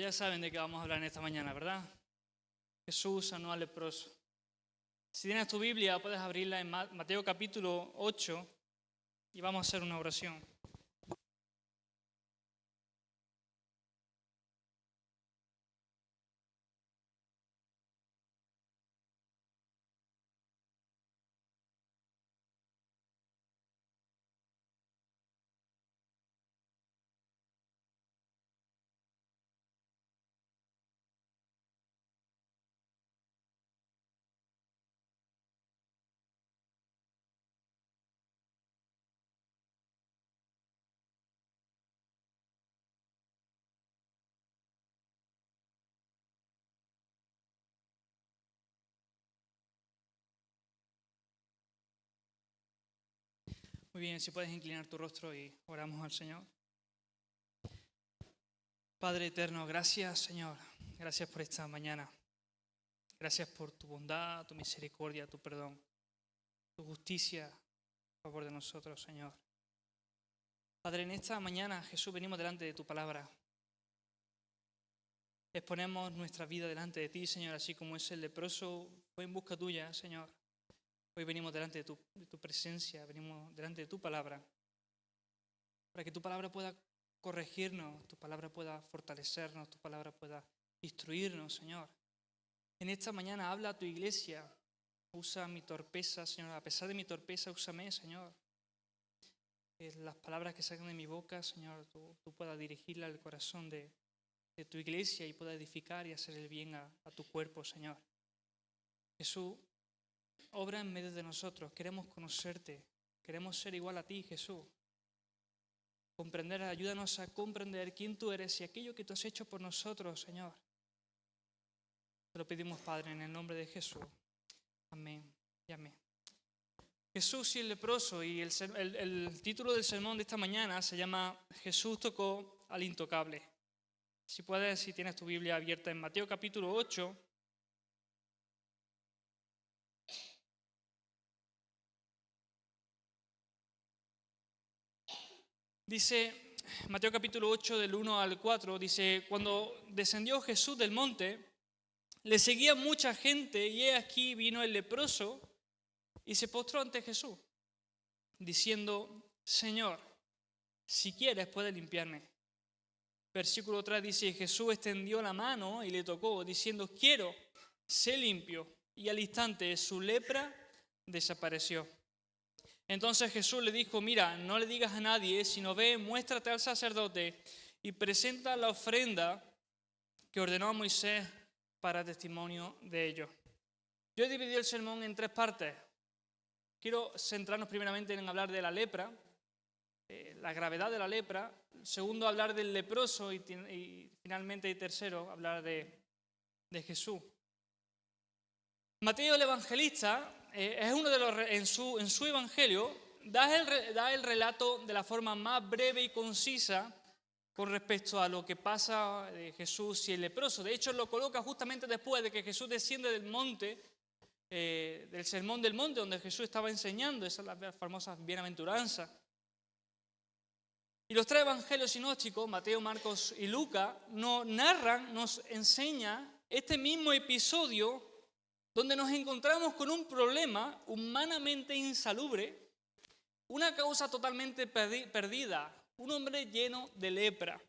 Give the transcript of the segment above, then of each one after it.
Pues ya saben de qué vamos a hablar en esta mañana, ¿verdad? Jesús sanó al leproso. Si tienes tu Biblia, puedes abrirla en Mateo capítulo 8 y vamos a hacer una oración. Muy bien, si puedes inclinar tu rostro y oramos al Señor. Padre eterno, gracias Señor, gracias por esta mañana. Gracias por tu bondad, tu misericordia, tu perdón, tu justicia a favor de nosotros, Señor. Padre, en esta mañana, Jesús, venimos delante de tu palabra. Exponemos nuestra vida delante de ti, Señor, así como ese leproso fue en busca tuya, Señor. Hoy venimos delante de tu presencia, venimos delante de tu palabra, para que tu palabra pueda corregirnos, tu palabra pueda fortalecernos, tu palabra pueda instruirnos, Señor. En esta mañana habla a tu iglesia, usa mi torpeza, Señor, a pesar de mi torpeza, úsame, Señor. Que las palabras que salgan de mi boca, Señor, tú puedas dirigirla al corazón de tu iglesia y pueda edificar y hacer el bien a tu cuerpo, Señor. Jesús, obra en medio de nosotros, queremos conocerte, queremos ser igual a ti, Jesús. Ayúdanos a comprender quién tú eres y aquello que tú has hecho por nosotros, Señor. Te lo pedimos, Padre, en el nombre de Jesús. Amén y amén. Jesús y el leproso, y el título del sermón de esta mañana se llama Jesús tocó al intocable. Si puedes, si tienes tu Biblia abierta en Mateo capítulo 8. Dice, Mateo capítulo 8 del 1 al 4, dice, cuando descendió Jesús del monte, le seguía mucha gente y he aquí vino el leproso y se postró ante Jesús, diciendo, Señor, si quieres puedes limpiarme. Versículo 3 dice, Jesús extendió la mano y le tocó, diciendo, quiero, sé limpio. Y al instante su lepra desapareció. Entonces Jesús le dijo, mira, no le digas a nadie, sino ve, muéstrate al sacerdote y presenta la ofrenda que ordenó a Moisés para testimonio de ello. Yo he dividido el sermón en 3 partes. Quiero centrarnos primeramente en hablar de la lepra, la gravedad de la lepra. Segundo, hablar del leproso y finalmente, y tercero, hablar de Jesús. Mateo el evangelista es uno de los, en su evangelio, da el relato de la forma más breve y concisa con respecto a lo que pasa de Jesús y el leproso. De hecho, lo coloca justamente después de que Jesús desciende del monte, del sermón del monte, donde Jesús estaba enseñando, esas son las famosas bienaventuranzas. Y los 3 evangelios sinópticos, Mateo, Marcos y Lucas, nos enseñan este mismo episodio donde nos encontramos con un problema humanamente insalubre, una causa totalmente perdida, un hombre lleno de lepra.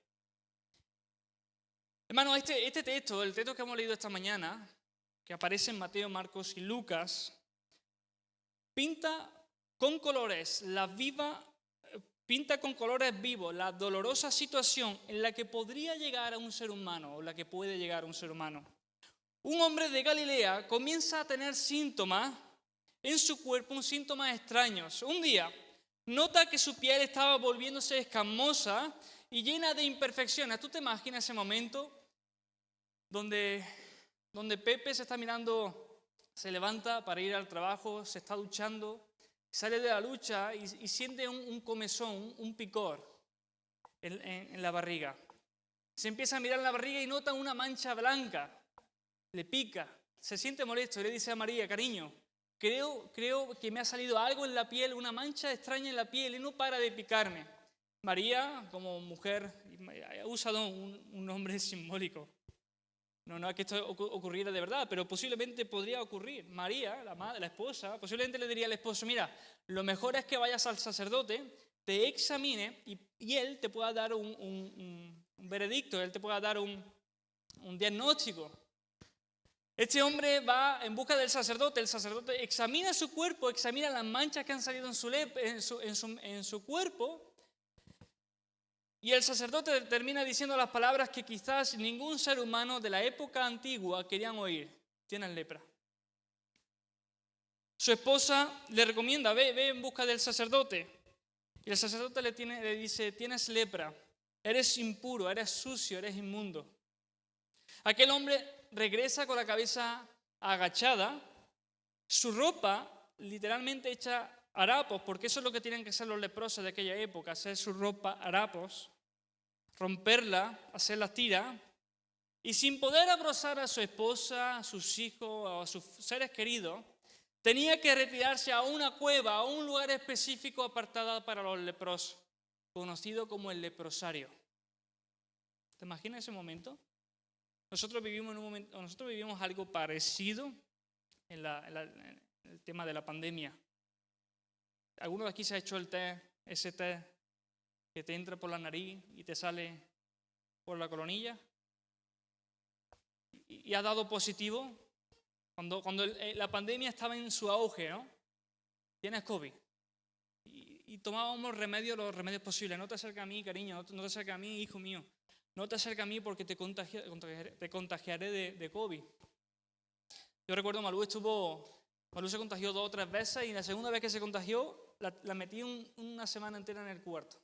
Hermano, este texto, el texto que hemos leído esta mañana, que aparece en Mateo, Marcos y Lucas, pinta con colores vivos la dolorosa situación en la que podría llegar a un ser humano, o la que puede llegar a un ser humano. Un hombre de Galilea comienza a tener síntomas en su cuerpo, síntomas extraños. Un día nota que su piel estaba volviéndose escamosa y llena de imperfecciones. ¿Tú te imaginas ese momento donde Pepe se está mirando, se levanta para ir al trabajo, se está duchando, sale de la ducha y siente un comezón, un picor en la barriga? Se empieza a mirar en la barriga y nota una mancha blanca. Le pica, se siente molesto y le dice a María, cariño, creo que me ha salido algo en la piel, una mancha extraña en la piel y no para de picarme. María, como mujer, ha usado un nombre simbólico. No es que esto ocurriera de verdad, pero posiblemente podría ocurrir. María, la esposa, posiblemente le diría al esposo, mira, lo mejor es que vayas al sacerdote, te examine y él te pueda dar un veredicto, él te pueda dar un diagnóstico. Este hombre va en busca del sacerdote, el sacerdote examina su cuerpo, examina las manchas que han salido en su cuerpo, y el sacerdote termina diciendo las palabras que quizás ningún ser humano de la época antigua querían oír: tienes lepra. Su esposa le recomienda, ve en busca del sacerdote. Y el sacerdote le dice, tienes lepra, eres impuro, eres sucio, eres inmundo. Aquel hombre regresa con la cabeza agachada, su ropa literalmente hecha harapos, porque eso es lo que tienen que hacer los leprosos de aquella época, hacer su ropa harapos, romperla, hacer las tiras, y sin poder abrazar a su esposa, a sus hijos o a sus seres queridos, tenía que retirarse a una cueva, a un lugar específico apartado para los leprosos, conocido como el leprosario. ¿Te imaginas ese momento? Nosotros vivimos algo parecido en el tema de la pandemia. ¿Alguno de aquí se ha hecho ese test que te entra por la nariz y te sale por la coronilla? ¿Y ha dado positivo? Cuando la pandemia estaba en su auge, ¿no? Tienes COVID. Y tomábamos los remedios posibles. No te acerques a mí, cariño, no te acerques a mí, hijo mío. No te acerques a mí porque te contagiaré de COVID. Yo recuerdo Malú se contagió 2 o 3 veces y la segunda vez que se contagió la metí una semana entera en el cuarto.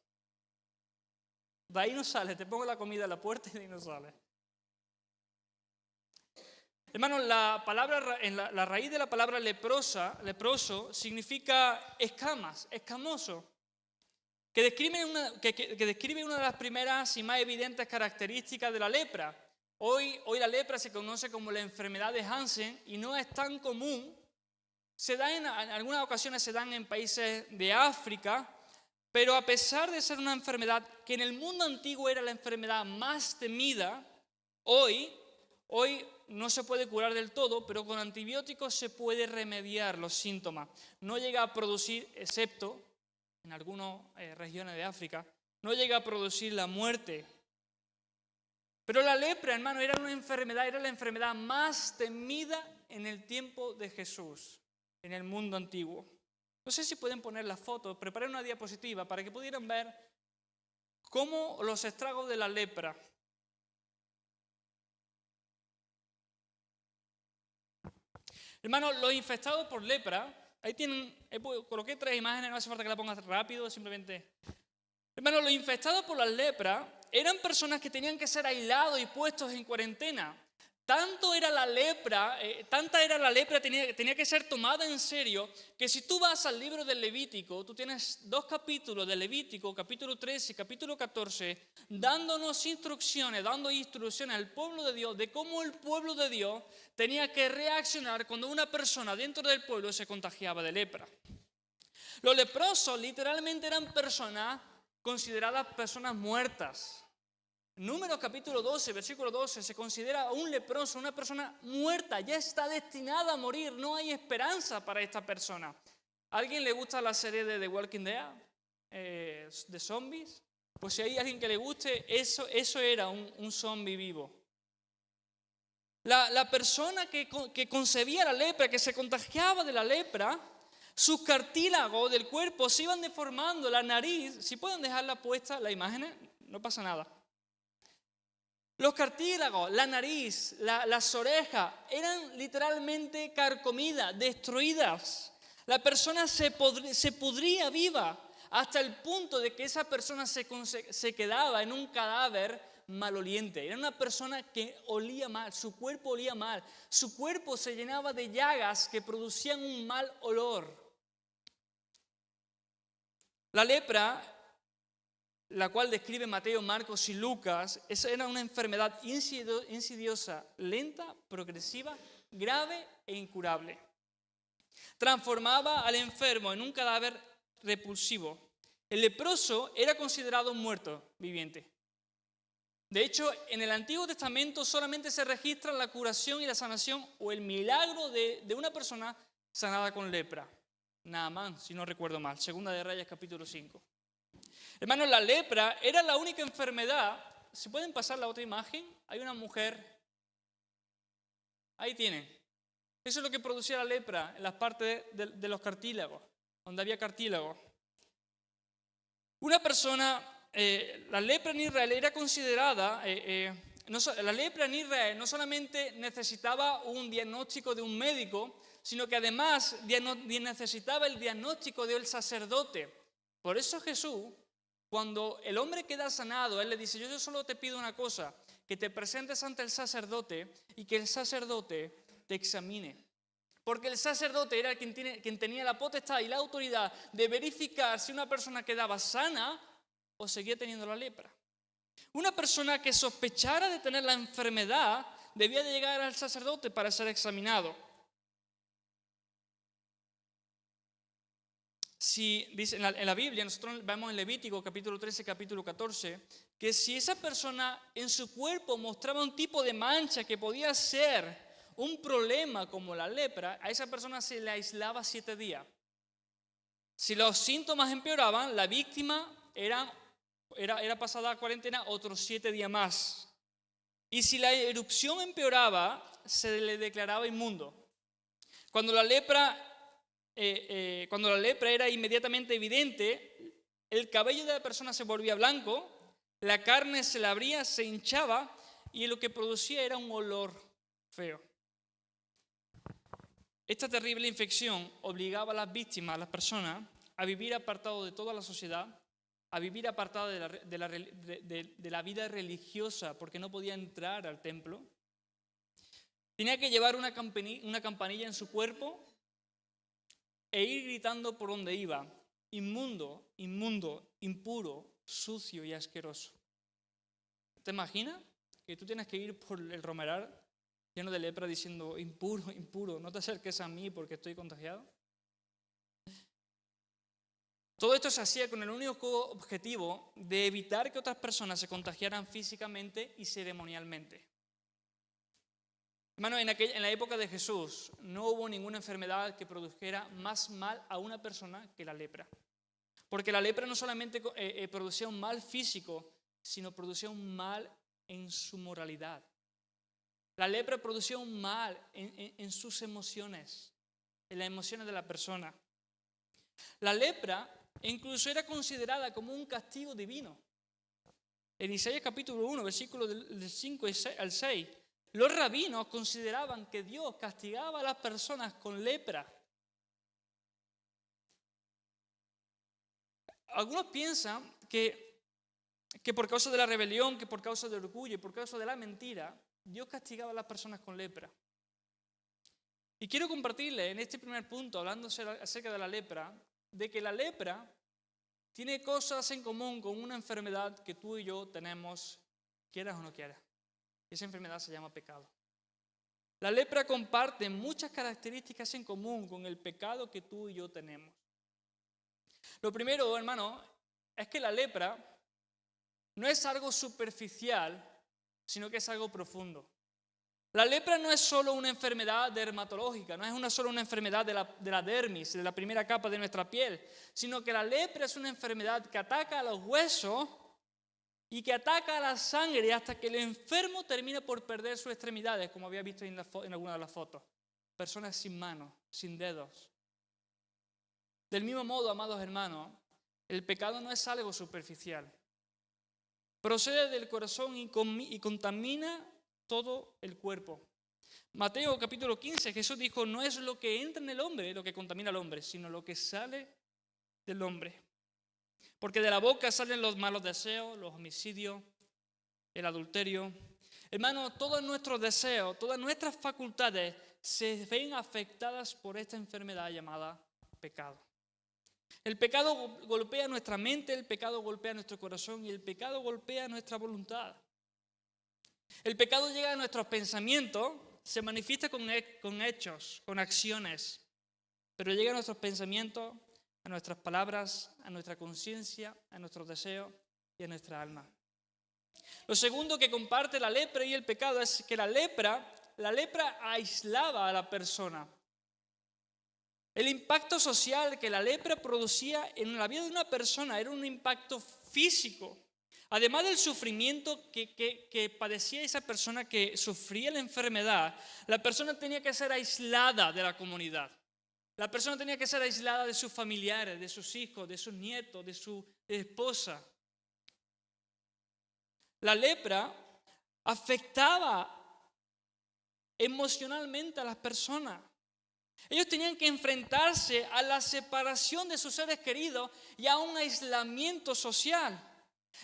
De ahí no sale, te pongo la comida en la puerta y de ahí no sale. Hermanos, la raíz de la palabra leproso, significa escamas, escamoso, que describe una de las primeras y más evidentes características de la lepra. Hoy la lepra se conoce como la enfermedad de Hansen y no es tan común. En algunas ocasiones se dan en países de África, pero a pesar de ser una enfermedad que en el mundo antiguo era la enfermedad más temida, hoy no se puede curar del todo, pero con antibióticos se puede remediar los síntomas. No llega a producir, excepto en algunas regiones de África, no llega a producir la muerte. Pero la lepra, hermano, era la enfermedad más temida en el tiempo de Jesús, en el mundo antiguo. No sé si pueden poner las fotos, preparé una diapositiva para que pudieran ver cómo los estragos de la lepra. Hermanos, los infectados por lepra, ahí tienen, coloqué 3 imágenes, no hace falta que la pongas rápido, simplemente. Hermanos, los infectados por la lepra eran personas que tenían que ser aislados y puestos en cuarentena. Tanta era la lepra, tenía que ser tomada en serio, que si tú vas al libro del Levítico, tú tienes 2 capítulos del Levítico, capítulo 13 y capítulo 14, dando instrucciones al pueblo de Dios, de cómo el pueblo de Dios tenía que reaccionar cuando una persona dentro del pueblo se contagiaba de lepra. Los leprosos literalmente eran personas consideradas personas muertas. Números capítulo 12, versículo 12, se considera a un leproso una persona muerta, ya está destinada a morir, no hay esperanza para esta persona. ¿A alguien le gusta la serie de The Walking Dead? ¿De zombies? Pues si hay alguien que le guste, eso era un zombie vivo. La persona que concebía la lepra, que se contagiaba de la lepra, sus cartílagos del cuerpo se iban deformando, la nariz, si pueden dejarla puesta, la imagen, no pasa nada. Los cartílagos, la nariz, las orejas eran literalmente carcomidas, destruidas. La persona se pudría viva hasta el punto de que esa persona se quedaba en un cadáver maloliente. Era una persona que olía mal, su cuerpo olía mal, su cuerpo se llenaba de llagas que producían un mal olor. La lepra, la cual describe Mateo, Marcos y Lucas, esa era una enfermedad insidiosa, lenta, progresiva, grave e incurable. Transformaba al enfermo en un cadáver repulsivo El leproso era considerado un muerto viviente. De hecho, en el Antiguo Testamento solamente se registra la curación y la sanación o el milagro de una persona sanada con lepra. Naamán, si no recuerdo mal, Segunda de Reyes capítulo 5. Hermanos, la lepra era la única enfermedad. ¿Se pueden pasar la otra imagen? Hay una mujer. Ahí tienen. Eso es lo que producía la lepra en las partes de los cartílagos, donde había cartílagos. Una persona, la lepra en Israel era considerada, la lepra en Israel no solamente necesitaba un diagnóstico de un médico, sino que además necesitaba el diagnóstico del sacerdote. Por eso Jesús, cuando el hombre queda sanado, él le dice, yo solo te pido una cosa, que te presentes ante el sacerdote y que el sacerdote te examine. Porque el sacerdote era quien tenía la potestad y la autoridad de verificar si una persona quedaba sana o seguía teniendo la lepra. Una persona que sospechara de tener la enfermedad debía de llegar al sacerdote para ser examinado. Si dice en la Biblia, nosotros vemos en Levítico capítulo 13, capítulo 14, que si esa persona en su cuerpo mostraba un tipo de mancha que podía ser un problema como la lepra, a esa persona se le aislaba 7 días. Si los síntomas empeoraban, la víctima era pasada a cuarentena otros 7 días más. Y si la erupción empeoraba, se le declaraba inmundo. Cuando la lepra era inmediatamente evidente, el cabello de la persona se volvía blanco, la carne se le abría, se hinchaba y lo que producía era un olor feo. Esta terrible infección obligaba a las víctimas, a las personas, a vivir apartados de toda la sociedad, a vivir apartados de la vida religiosa porque no podía entrar al templo. Tenía que llevar una campanilla en su cuerpo e ir gritando por donde iba, inmundo, inmundo, impuro, sucio y asqueroso. ¿Te imaginas que tú tienes que ir por el romeral lleno de lepra diciendo, impuro, impuro, no te acerques a mí porque estoy contagiado? Todo esto se hacía con el único objetivo de evitar que otras personas se contagiaran físicamente y ceremonialmente. Hermano, en la época de Jesús no hubo ninguna enfermedad que produjera más mal a una persona que la lepra. Porque la lepra no solamente producía un mal físico, sino producía un mal en su moralidad. La lepra producía un mal en sus emociones, en las emociones de la persona. La lepra incluso era considerada como un castigo divino. En Isaías capítulo 1, versículos del 5 al 6, los rabinos consideraban que Dios castigaba a las personas con lepra. Algunos piensan que por causa de la rebelión, que por causa del orgullo y por causa de la mentira, Dios castigaba a las personas con lepra. Y quiero compartirle en este primer punto, hablando acerca de la lepra, de que la lepra tiene cosas en común con una enfermedad que tú y yo tenemos, quieras o no quieras. Esa enfermedad se llama pecado. La lepra comparte muchas características en común con el pecado que tú y yo tenemos. Lo primero, hermano, es que la lepra no es algo superficial, sino que es algo profundo. La lepra no es solo una enfermedad dermatológica, no es solo una enfermedad de la dermis, de la primera capa de nuestra piel, sino que la lepra es una enfermedad que ataca a los huesos y que ataca a la sangre hasta que el enfermo termina por perder sus extremidades, como había visto en alguna de las fotos. Personas sin manos, sin dedos. Del mismo modo, amados hermanos, el pecado no es algo superficial. Procede del corazón y contamina todo el cuerpo. Mateo capítulo 15, Jesús dijo, no es lo que entra en el hombre lo que contamina al hombre, sino lo que sale del hombre. Porque de la boca salen los malos deseos, los homicidios, el adulterio. Hermano, todos nuestros deseos, todas nuestras facultades se ven afectadas por esta enfermedad llamada pecado. El pecado golpea nuestra mente, el pecado golpea nuestro corazón y el pecado golpea nuestra voluntad. El pecado llega a nuestros pensamientos, se manifiesta con hechos, con acciones, pero llega a nuestros pensamientos, a nuestras palabras, a nuestra conciencia, a nuestros deseos y a nuestra alma. Lo segundo que comparte la lepra y el pecado es que la lepra aislaba a la persona. El impacto social que la lepra producía en la vida de una persona era un impacto físico. Además del sufrimiento que padecía esa persona que sufría la enfermedad, la persona tenía que ser aislada de la comunidad. La persona tenía que ser aislada de sus familiares, de sus hijos, de sus nietos, de su esposa. La lepra afectaba emocionalmente a las personas. Ellos tenían que enfrentarse a la separación de sus seres queridos y a un aislamiento social.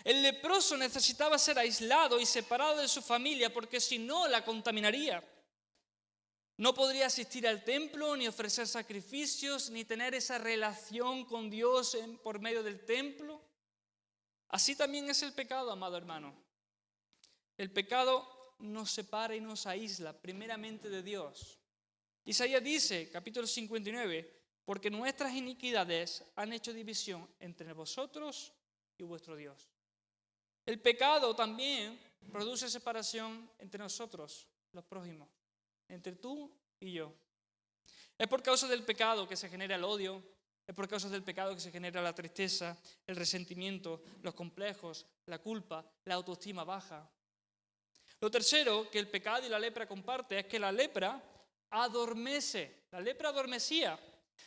El leproso necesitaba ser aislado y separado de su familia porque si no la contaminaría. No podría asistir al templo, ni ofrecer sacrificios, ni tener esa relación con Dios por medio del templo. Así también es el pecado, amado hermano. El pecado nos separa y nos aísla primeramente de Dios. Isaías dice, capítulo 59, porque nuestras iniquidades han hecho división entre vosotros y vuestro Dios. El pecado también produce separación entre nosotros, los prójimos, entre tú y yo. Es por causa del pecado que se genera el odio, es por causa del pecado que se genera la tristeza, el resentimiento, los complejos, la culpa, la autoestima baja. Lo tercero que el pecado y la lepra comparten es que la lepra adormece. La lepra adormecía.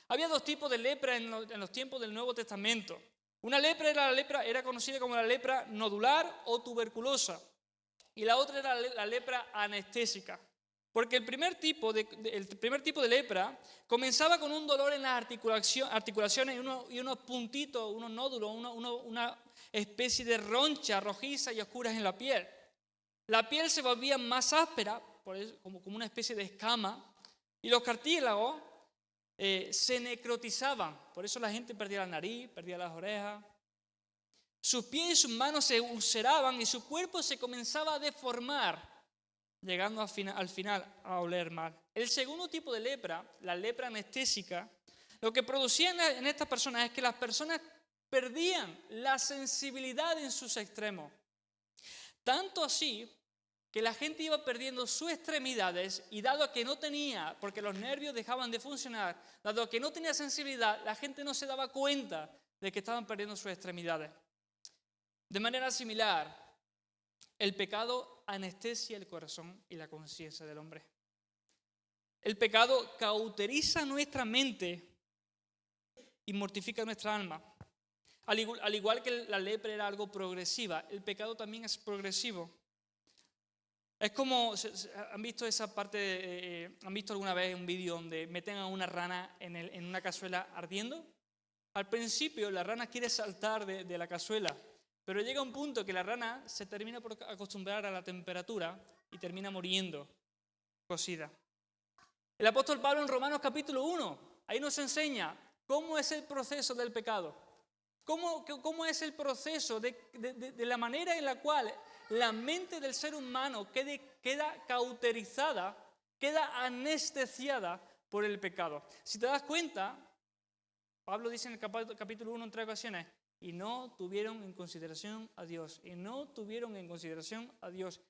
Había dos tipos de lepra en los tiempos del Nuevo Testamento. Una lepra era conocida como la lepra nodular o tuberculosa. Y la otra era la lepra anestésica. Porque el primer tipo de lepra comenzaba con un dolor en las articulaciones y unos puntitos, unos nódulos, una especie de roncha rojiza y oscuras en la piel. La piel se volvía más áspera, como una especie de escama, y los cartílagos se necrotizaban. Por eso la gente perdía la nariz, perdía las orejas. Sus pies y sus manos se ulceraban y su cuerpo se comenzaba a deformar, llegando al final a oler mal. El segundo tipo de lepra, la lepra anestésica, lo que producía en estas personas es que las personas perdían la sensibilidad en sus extremos. Tanto así que la gente iba perdiendo sus extremidades y dado que no tenía, porque los nervios dejaban de funcionar, dado que no tenía sensibilidad, la gente no se daba cuenta de que estaban perdiendo sus extremidades. De manera similar, el pecado anestesia el corazón y la conciencia del hombre. El pecado cauteriza nuestra mente y mortifica nuestra alma. Al igual que la lepra era algo progresiva, el pecado también es progresivo. Es como, ¿han visto esa parte, han visto alguna vez un vídeo donde meten a una rana en una cazuela ardiendo? Al principio la rana quiere saltar de la cazuela, pero llega un punto que la rana se termina por acostumbrar a la temperatura y termina muriendo cocida. El apóstol Pablo en Romanos capítulo 1, ahí nos enseña cómo es el proceso del pecado. ¿Cómo es el proceso de la manera en la cual la mente del ser humano queda cauterizada, queda anestesiada por el pecado? Si te das cuenta, Pablo dice en el capítulo 1 en 3 ocasiones, y no tuvieron en consideración a Dios, y no tuvieron en consideración a Dios.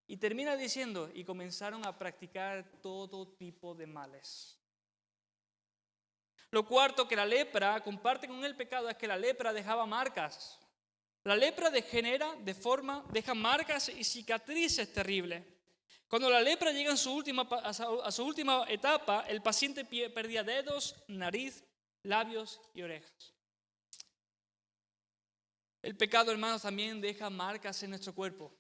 Y termina diciendo, y comenzaron a practicar todo tipo de males. Lo cuarto que la lepra comparte con el pecado es que la lepra dejaba marcas. La lepra deja marcas y cicatrices terribles. Cuando la lepra llega a su última etapa, el paciente perdía dedos, nariz, labios y orejas. El pecado, hermanos, también deja marcas en nuestro cuerpo.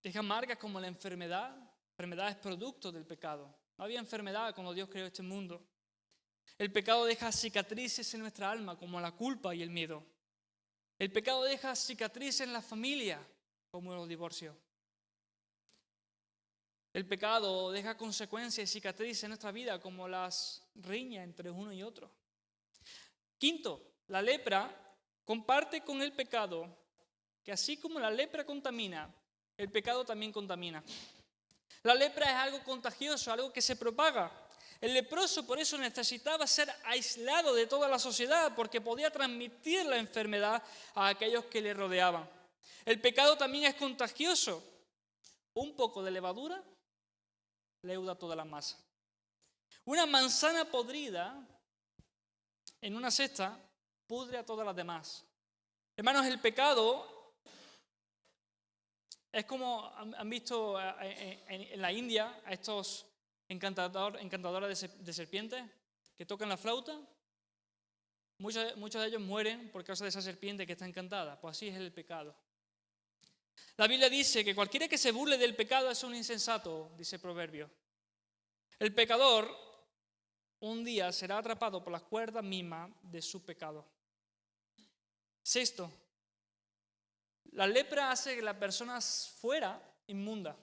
Deja marcas como la enfermedad. La enfermedad es producto del pecado. No había enfermedad cuando Dios creó este mundo. El pecado deja cicatrices en nuestra alma, como la culpa y el miedo. El pecado deja cicatrices en la familia, como los divorcios. El pecado deja consecuencias y cicatrices en nuestra vida, como las riñas entre uno y otro. Quinto, la lepra comparte con el pecado que así como la lepra contamina, el pecado también contamina. La lepra es algo contagioso, algo que se propaga. El leproso por eso necesitaba ser aislado de toda la sociedad porque podía transmitir la enfermedad a aquellos que le rodeaban. El pecado también es contagioso. Un poco de levadura leuda toda la masa. Una manzana podrida en una cesta pudre a todas las demás. Hermanos, el pecado es como han visto en la India a estos encantadores de serpientes que tocan la flauta. Muchos de ellos mueren por causa de esa serpiente que está encantada. Pues así es el pecado. La Biblia dice que cualquiera que se burle del pecado es un insensato, dice el proverbio. El pecador un día será atrapado por las cuerdas mismas de su pecado. Sexto, la lepra hace que la persona fuera inmunda.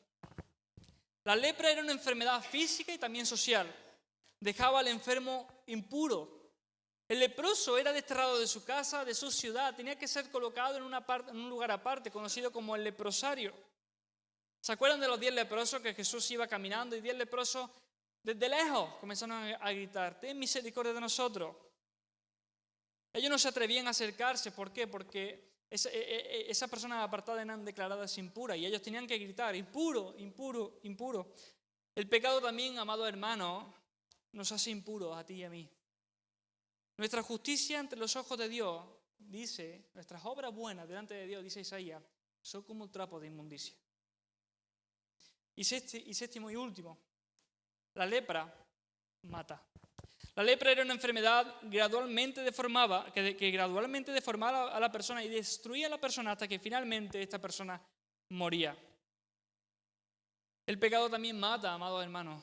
La lepra era una enfermedad física y también social. Dejaba al enfermo impuro. El leproso era desterrado de su casa, de su ciudad. Tenía que ser colocado en un lugar aparte, conocido como el leprosario. ¿Se acuerdan de los 10 leprosos que Jesús iba caminando y 10 leprosos desde lejos comenzaron a gritar: ten misericordia de nosotros? Ellos no se atrevían a acercarse. ¿Por qué? Porque esas personas apartadas eran declaradas impuras y ellos tenían que gritar: impuro, impuro, impuro. El pecado también, amados hermanos, nos hace impuros a ti y a mí. Nuestra justicia ante los ojos de Dios, dice, nuestras obras buenas delante de Dios, dice Isaías, son como un trapo de inmundicia. Y séptimo y último, la lepra mata. La lepra era una enfermedad que gradualmente deformaba a la persona y destruía a la persona hasta que finalmente esta persona moría. El pecado también mata, amados hermanos.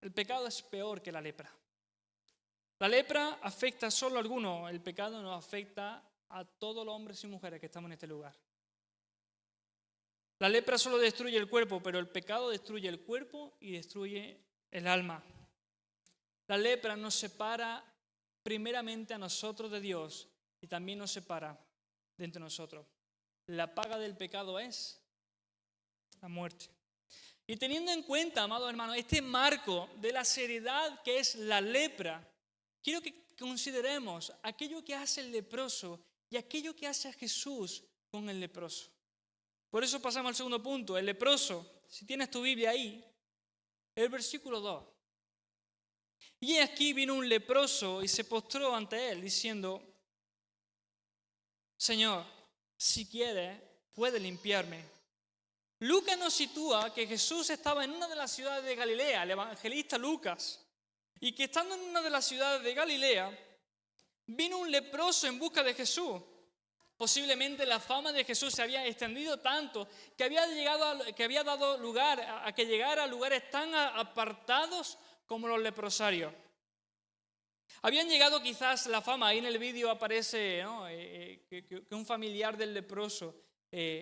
El pecado es peor que la lepra. La lepra afecta solo a algunos, el pecado nos afecta a todos los hombres y mujeres que estamos en este lugar. La lepra solo destruye el cuerpo, pero el pecado destruye el cuerpo y destruye el alma. La lepra nos separa primeramente a nosotros de Dios y también nos separa de entre nosotros. La paga del pecado es la muerte. Y teniendo en cuenta, amados hermanos, este marco de la seriedad que es la lepra, quiero que consideremos aquello que hace el leproso y aquello que hace a Jesús con el leproso. Por eso pasamos al segundo punto. El leproso, si tienes tu Biblia ahí, el versículo 2. Y aquí vino un leproso y se postró ante él diciendo: Señor, si quieres, puede limpiarme. Lucas nos sitúa que Jesús estaba en una de las ciudades de Galilea, el evangelista Lucas, y que estando en una de las ciudades de Galilea, vino un leproso en busca de Jesús. Posiblemente la fama de Jesús se había extendido tanto que había dado lugar a que llegara a lugares tan apartados como los leprosarios. Habían llegado quizás la fama, ahí en el vídeo aparece, ¿no? Que un familiar del leproso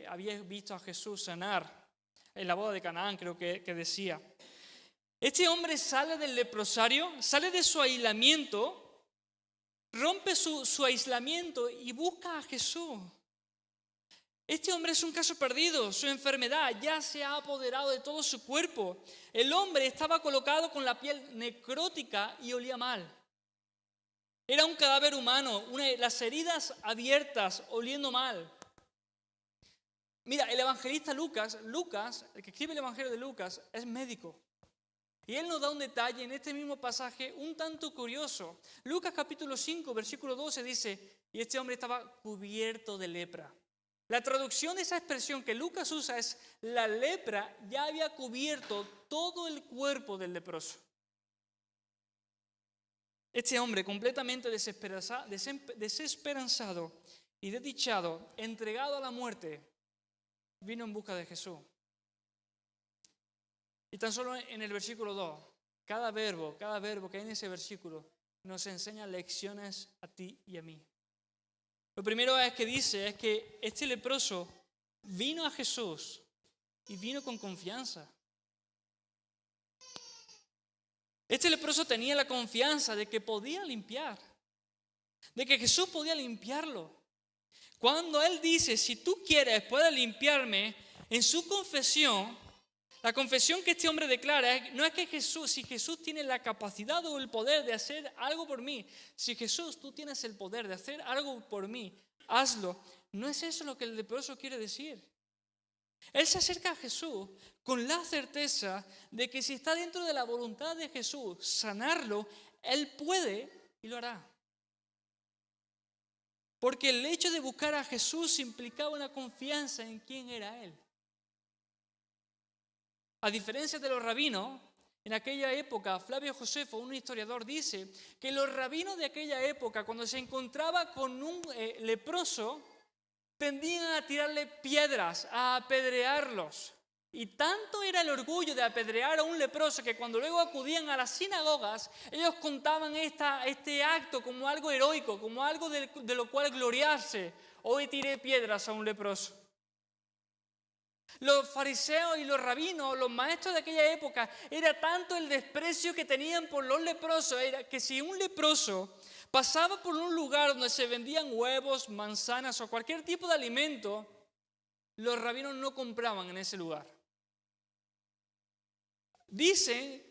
había visto a Jesús sanar en la boda de Canaán, creo que decía. Este hombre sale del leprosario, sale de su aislamiento, rompe su aislamiento y busca a Jesús. Este hombre es un caso perdido, su enfermedad ya se ha apoderado de todo su cuerpo. El hombre estaba colocado con la piel necrótica y olía mal. Era un cadáver humano, las heridas abiertas, oliendo mal. Mira, el evangelista Lucas, el que escribe el evangelio de Lucas, es médico. Y él nos da un detalle en este mismo pasaje un tanto curioso. Lucas capítulo 5, versículo 12 dice: y este hombre estaba cubierto de lepra. La traducción de esa expresión que Lucas usa es: la lepra ya había cubierto todo el cuerpo del leproso. Este hombre, completamente desesperanzado y desdichado, entregado a la muerte, vino en busca de Jesús. Y tan solo en el versículo 2, cada verbo que hay en ese versículo nos enseña lecciones a ti y a mí. Lo primero es que este leproso vino a Jesús y vino con confianza. Este leproso tenía la confianza de que podía limpiar, de que Jesús podía limpiarlo. Cuando él dice: si tú quieres, puedes limpiarme, en su confesión, La confesión que este hombre declara no es que Jesús, si Jesús tiene la capacidad o el poder de hacer algo por mí, si Jesús, tú tienes el poder de hacer algo por mí, hazlo. No es eso lo que el leproso quiere decir. Él se acerca a Jesús con la certeza de que si está dentro de la voluntad de Jesús sanarlo, Él puede y lo hará. Porque el hecho de buscar a Jesús implicaba una confianza en quién era Él. A diferencia de los rabinos, en aquella época, Flavio Josefo, un historiador, dice que los rabinos de aquella época, cuando se encontraba con un leproso, tendían a tirarle piedras, a apedrearlos. Y tanto era el orgullo de apedrear a un leproso que cuando luego acudían a las sinagogas, ellos contaban este acto como algo heroico, como algo de lo cual gloriarse. Hoy tiré piedras a un leproso. Los fariseos y los rabinos, los maestros de aquella época, era tanto el desprecio que tenían por los leprosos, era que si un leproso pasaba por un lugar donde se vendían huevos, manzanas o cualquier tipo de alimento, los rabinos no compraban en ese lugar. Dicen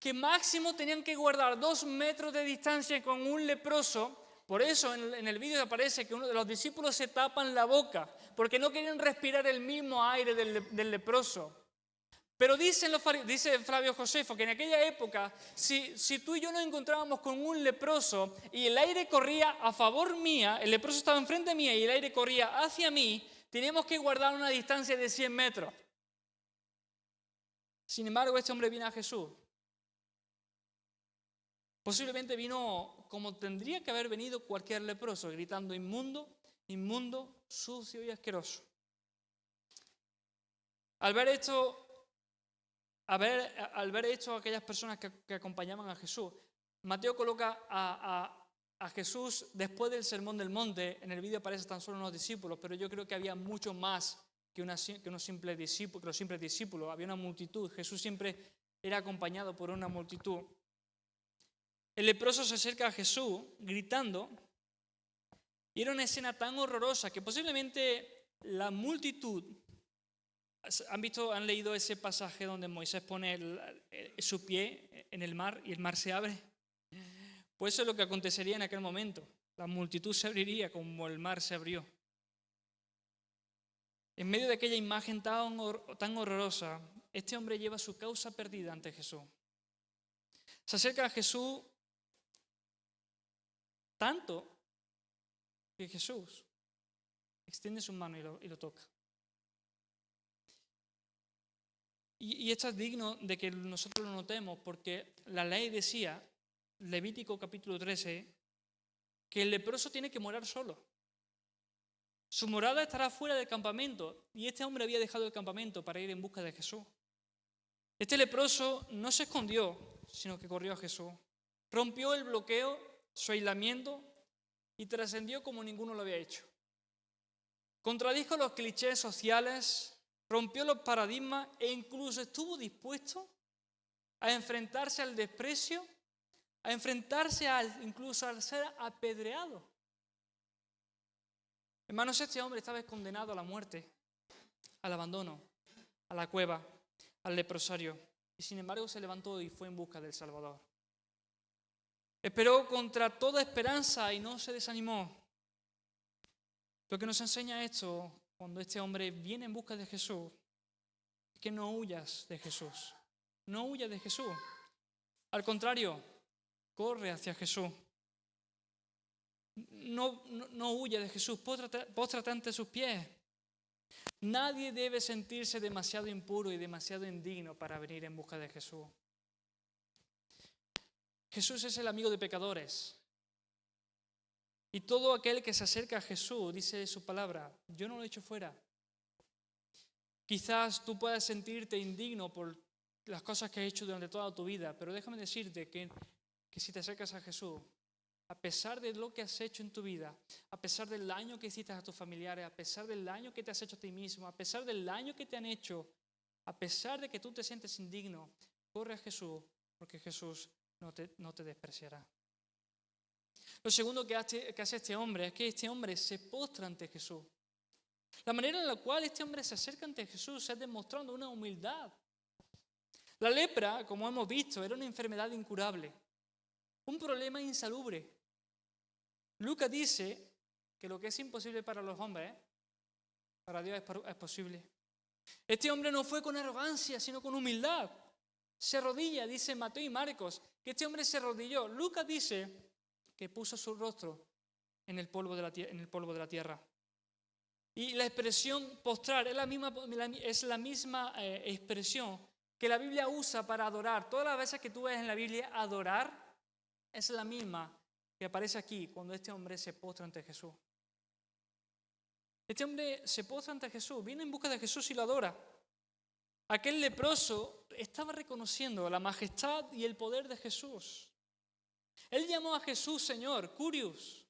que máximo tenían que guardar 2 metros de distancia con un leproso. Por eso en el vídeo aparece que uno de los discípulos se tapan la boca, porque no querían respirar el mismo aire del leproso. Pero dice Flavio Josefo que en aquella época, si tú y yo nos encontrábamos con un leproso y el aire corría a favor mía, el leproso estaba enfrente mía y el aire corría hacia mí, teníamos que guardar una distancia de 100 metros. Sin embargo, este hombre viene a Jesús. Posiblemente vino como tendría que haber venido cualquier leproso, gritando inmundo, inmundo, sucio y asqueroso. Al ver esto, aquellas personas que acompañaban a Jesús, Mateo coloca a Jesús después del Sermón del Monte. En el vídeo aparecen tan solo unos discípulos, pero yo creo que había mucho más que los simples discípulos. Había una multitud. Jesús siempre era acompañado por una multitud. El leproso se acerca a Jesús gritando, y era una escena tan horrorosa que posiblemente la multitud, han leído ese pasaje donde Moisés pone su pie en el mar y el mar se abre. Pues eso es lo que acontecería en aquel momento. La multitud se abriría como el mar se abrió. En medio de aquella imagen tan horrorosa, este hombre lleva su causa perdida ante Jesús. Se acerca a Jesús tanto que Jesús extiende su mano y lo toca. Y esto es digno de que nosotros lo notemos, porque la ley decía, Levítico capítulo 13, que el leproso tiene que morar solo. Su morada estará fuera del campamento, y este hombre había dejado el campamento para ir en busca de Jesús. Este leproso no se escondió, sino que corrió a Jesús. Rompió el bloqueo, su aislamiento, y trascendió como ninguno lo había hecho. Contradijo los clichés sociales, rompió los paradigmas e incluso estuvo dispuesto a enfrentarse al desprecio, a enfrentarse incluso al ser apedreado. Hermanos, este hombre estaba condenado a la muerte, al abandono, a la cueva, al leprosario, y sin embargo se levantó y fue en busca del Salvador. Esperó contra toda esperanza y no se desanimó. Lo que nos enseña esto, cuando este hombre viene en busca de Jesús, es que no huyas de Jesús. No huyas de Jesús. Al contrario, corre hacia Jesús. No huya de Jesús, póstrate ante sus pies. Nadie debe sentirse demasiado impuro y demasiado indigno para venir en busca de Jesús. Jesús es el amigo de pecadores. Y todo aquel que se acerca a Jesús, dice su palabra, yo no lo echo fuera. Quizás tú puedas sentirte indigno por las cosas que has hecho durante toda tu vida, pero déjame decirte que si te acercas a Jesús, a pesar de lo que has hecho en tu vida, a pesar del daño que hiciste a tus familiares, a pesar del daño que te has hecho a ti mismo, a pesar del daño que te han hecho, a pesar de que tú te sientes indigno, corre a Jesús, porque Jesús no te despreciará. Lo segundo que hace este hombre es que este hombre se postra ante Jesús. La manera en la cual este hombre se acerca ante Jesús es demostrando una humildad La lepra, como hemos visto, era una enfermedad incurable, un problema insalubre. Lucas dice que lo que es imposible para los hombres, para Dios es posible. Este hombre no fue con arrogancia, sino con humildad. Se arrodilla, dice Mateo y Marcos, que este hombre se arrodilló. Lucas dice que puso su rostro en el polvo de la tierra. Y la expresión postrar es la misma expresión que la Biblia usa para adorar. Todas las veces que tú ves en la Biblia adorar, es la misma que aparece aquí cuando este hombre se postra ante Jesús. Este hombre se postra ante Jesús, viene en busca de Jesús y lo adora. Aquel leproso estaba reconociendo la majestad y el poder de Jesús. Él llamó a Jesús Señor, Curious,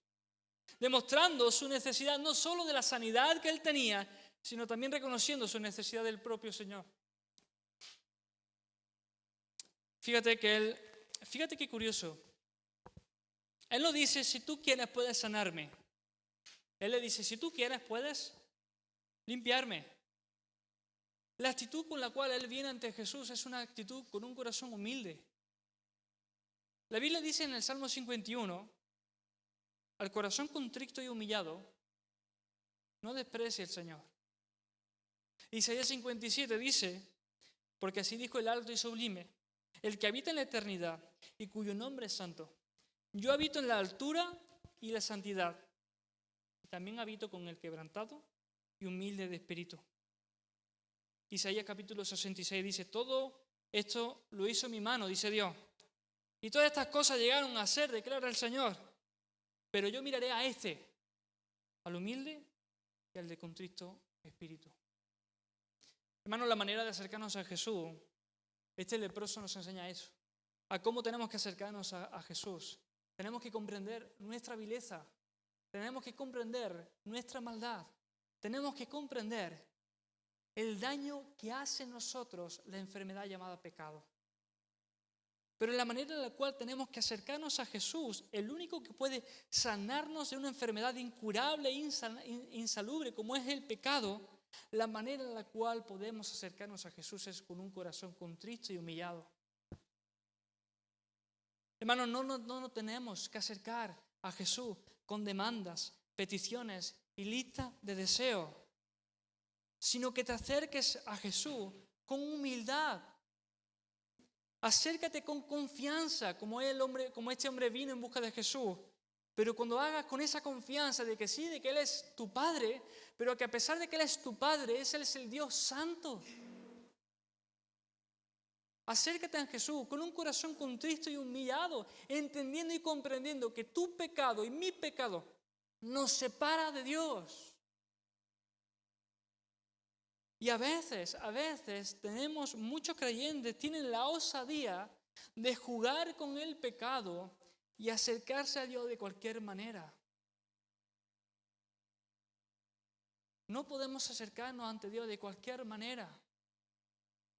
demostrando su necesidad no solo de la sanidad que él tenía, sino también reconociendo su necesidad del propio Señor. Fíjate qué curioso. Él no dice, si tú quieres puedes sanarme. Él le dice, si tú quieres puedes limpiarme. La actitud con la cual él viene ante Jesús es una actitud con un corazón humilde. La Biblia dice en el Salmo 51, al corazón contrito y humillado, no desprecie el Señor. Isaías 57 dice, porque así dijo el alto y sublime, el que habita en la eternidad y cuyo nombre es santo. Yo habito en la altura y la santidad. Y también habito con el quebrantado y humilde de espíritu. Isaías capítulo 66 dice, todo esto lo hizo mi mano, dice Dios. Y todas estas cosas llegaron a ser, declara el Señor. Pero yo miraré a al humilde y al de contrito espíritu. Hermanos, la manera de acercarnos a Jesús, este leproso nos enseña eso. A cómo tenemos que acercarnos a Jesús. Tenemos que comprender nuestra vileza. Tenemos que comprender nuestra maldad. Tenemos que comprender el daño que hace en nosotros la enfermedad llamada pecado. Pero la manera en la cual tenemos que acercarnos a Jesús, el único que puede sanarnos de una enfermedad incurable e insalubre como es el pecado, la manera en la cual podemos acercarnos a Jesús es con un corazón contrito y humillado. Hermanos, no nos tenemos que acercar a Jesús con demandas, peticiones y lista de deseos, sino que te acerques a Jesús con humildad. Acércate con confianza, como este hombre vino en busca de Jesús. Pero cuando hagas con esa confianza de que sí, de que Él es tu Padre, pero que a pesar de que Él es tu Padre, Él es el Dios Santo. Acércate a Jesús con un corazón contrito y humillado, entendiendo y comprendiendo que tu pecado y mi pecado nos separa de Dios. Y a veces tenemos muchos creyentes, tienen la osadía de jugar con el pecado y acercarse a Dios de cualquier manera. No podemos acercarnos ante Dios de cualquier manera.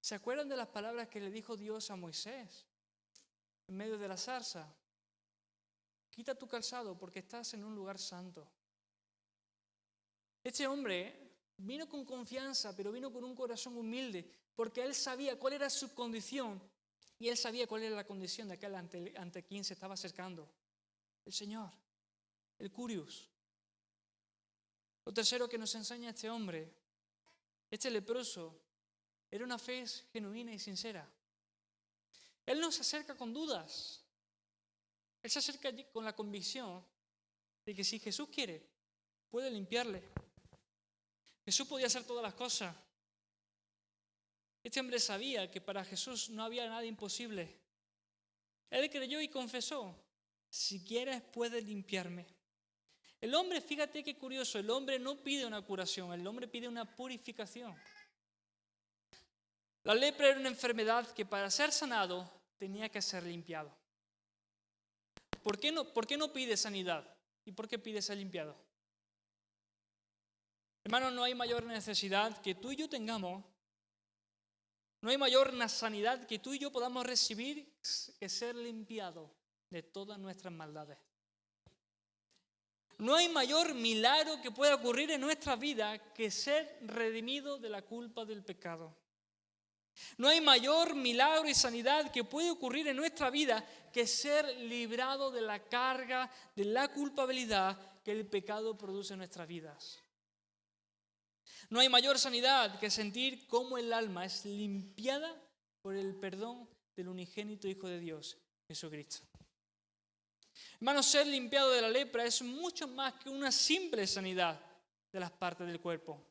¿Se acuerdan de las palabras que le dijo Dios a Moisés en medio de la zarza? Quita tu calzado porque estás en un lugar santo. Este hombre vino con confianza, pero vino con un corazón humilde, porque él sabía cuál era su condición y él sabía cuál era la condición de aquel ante quien se estaba acercando. El Señor, el Curious. Lo tercero que nos enseña este hombre, este leproso, era una fe genuina y sincera. Él no se acerca con dudas. Él se acerca con la convicción de que si Jesús quiere, puede limpiarle. Jesús podía hacer todas las cosas. Este hombre sabía que para Jesús no había nada imposible. Él creyó y confesó, si quieres puedes limpiarme. El hombre, fíjate qué curioso, el hombre no pide una curación, el hombre pide una purificación. La lepra era una enfermedad que para ser sanado tenía que ser limpiado. ¿Por qué no pide sanidad? ¿Y por qué pide ser limpiado? Hermano, no hay mayor necesidad que tú y yo tengamos, no hay mayor sanidad que tú y yo podamos recibir que ser limpiados de todas nuestras maldades. No hay mayor milagro que pueda ocurrir en nuestra vida que ser redimido de la culpa del pecado. No hay mayor milagro y sanidad que puede ocurrir en nuestra vida que ser librado de la carga, de la culpabilidad que el pecado produce en nuestras vidas. No hay mayor sanidad que sentir cómo el alma es limpiada por el perdón del unigénito Hijo de Dios, Jesucristo. Hermanos, ser limpiado de la lepra es mucho más que una simple sanidad de las partes del cuerpo.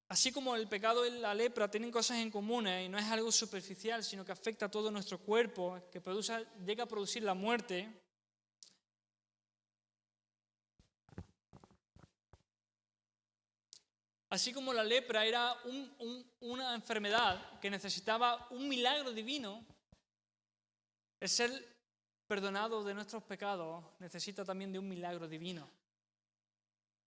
Así como el pecado y la lepra tienen cosas en común y no es algo superficial, sino que afecta a todo nuestro cuerpo, que llega a producir la muerte. Así como la lepra era una enfermedad que necesitaba un milagro divino, el ser perdonado de nuestros pecados necesita también de un milagro divino.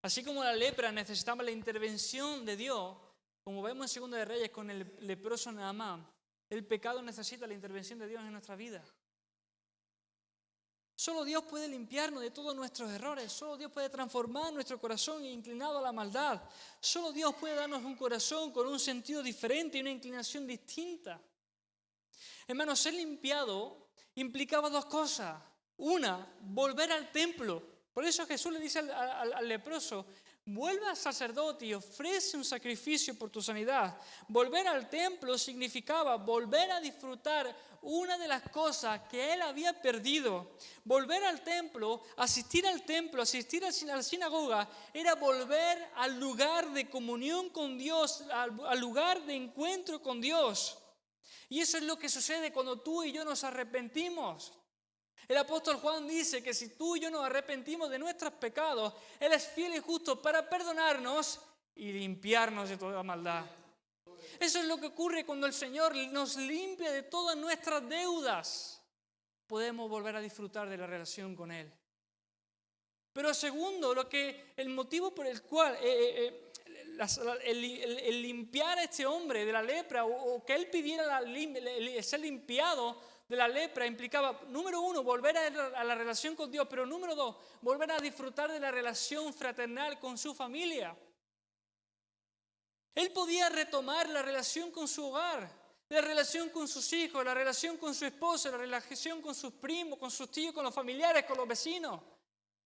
Así como la lepra necesitaba la intervención de Dios, como vemos en 2 de Reyes con el leproso Naamán, el pecado necesita la intervención de Dios en nuestra vida. Solo Dios puede limpiarnos de todos nuestros errores. Solo Dios puede transformar nuestro corazón inclinado a la maldad. Solo Dios puede darnos un corazón con un sentido diferente y una inclinación distinta. Hermanos, ser limpiado implicaba dos cosas. Una, volver al templo. Por eso Jesús le dice al leproso, vuelve al sacerdote y ofrece un sacrificio por tu sanidad. Volver al templo significaba volver a disfrutar una de las cosas que él había perdido. Volver al templo, asistir a la sinagoga, era volver al lugar de comunión con Dios, al lugar de encuentro con Dios. Y eso es lo que sucede cuando tú y yo nos arrepentimos. El apóstol Juan dice que si tú y yo nos arrepentimos de nuestros pecados, Él es fiel y justo para perdonarnos y limpiarnos de toda maldad. Eso es lo que ocurre cuando el Señor nos limpia de todas nuestras deudas. Podemos volver a disfrutar de la relación con Él. Pero segundo, el motivo por el cual el limpiar a este hombre de la lepra o que él pidiera ser limpiado de la lepra implicaba, número uno, volver a la relación con Dios, pero número dos, volver a disfrutar de la relación fraternal con su familia. Él podía retomar la relación con su hogar, la relación con sus hijos, la relación con su esposa, la relación con sus primos, con sus tíos, con los familiares, con los vecinos.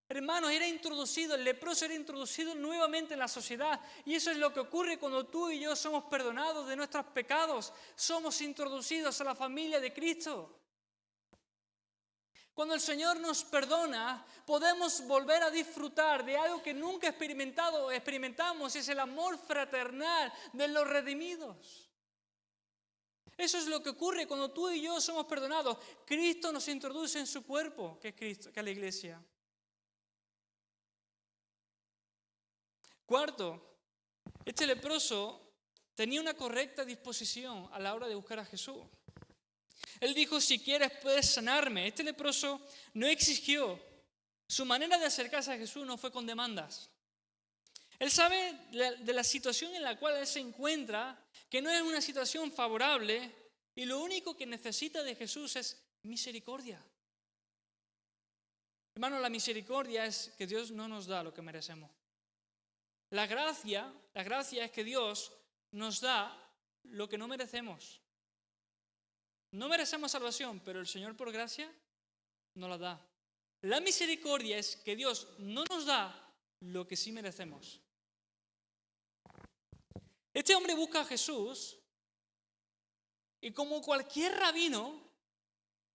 Hermanos, el leproso era introducido nuevamente en la sociedad. Y eso es lo que ocurre cuando tú y yo somos perdonados de nuestros pecados. Somos introducidos a la familia de Cristo. Cuando el Señor nos perdona, podemos volver a disfrutar de algo que nunca experimentamos. Es el amor fraternal de los redimidos. Eso es lo que ocurre cuando tú y yo somos perdonados. Cristo nos introduce en su cuerpo, que es la iglesia. Cuarto, este leproso tenía una correcta disposición a la hora de buscar a Jesús. Él dijo, si quieres puedes sanarme. Este leproso no exigió. Su manera de acercarse a Jesús no fue con demandas. Él sabe de la situación en la cual él se encuentra, que no es una situación favorable, y lo único que necesita de Jesús es misericordia. Hermano, la misericordia es que Dios no nos da lo que merecemos. La gracia es que Dios nos da lo que no merecemos. No merecemos salvación, pero el Señor por gracia nos la da. La misericordia es que Dios no nos da lo que sí merecemos. Este hombre busca a Jesús y como cualquier rabino,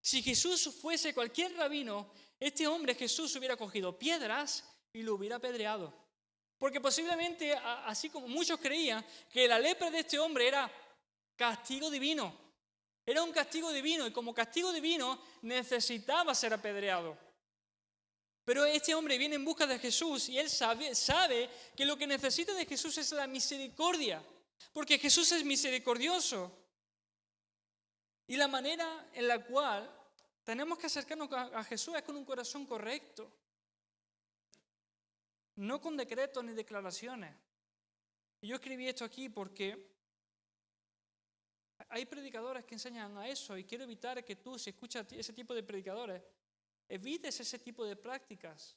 si Jesús fuese cualquier rabino, este hombre Jesús hubiera cogido piedras y lo hubiera apedreado. Porque posiblemente, así como muchos creían, que la lepra de este hombre era castigo divino. Era un castigo divino y como castigo divino necesitaba ser apedreado. Pero este hombre viene en busca de Jesús y él sabe que lo que necesita de Jesús es la misericordia. Porque Jesús es misericordioso. Y la manera en la cual tenemos que acercarnos a Jesús es con un corazón correcto. No con decretos ni declaraciones. Y yo escribí esto aquí porque hay predicadores que enseñan a eso y quiero evitar que tú, si escuchas ese tipo de predicadores, evites ese tipo de prácticas.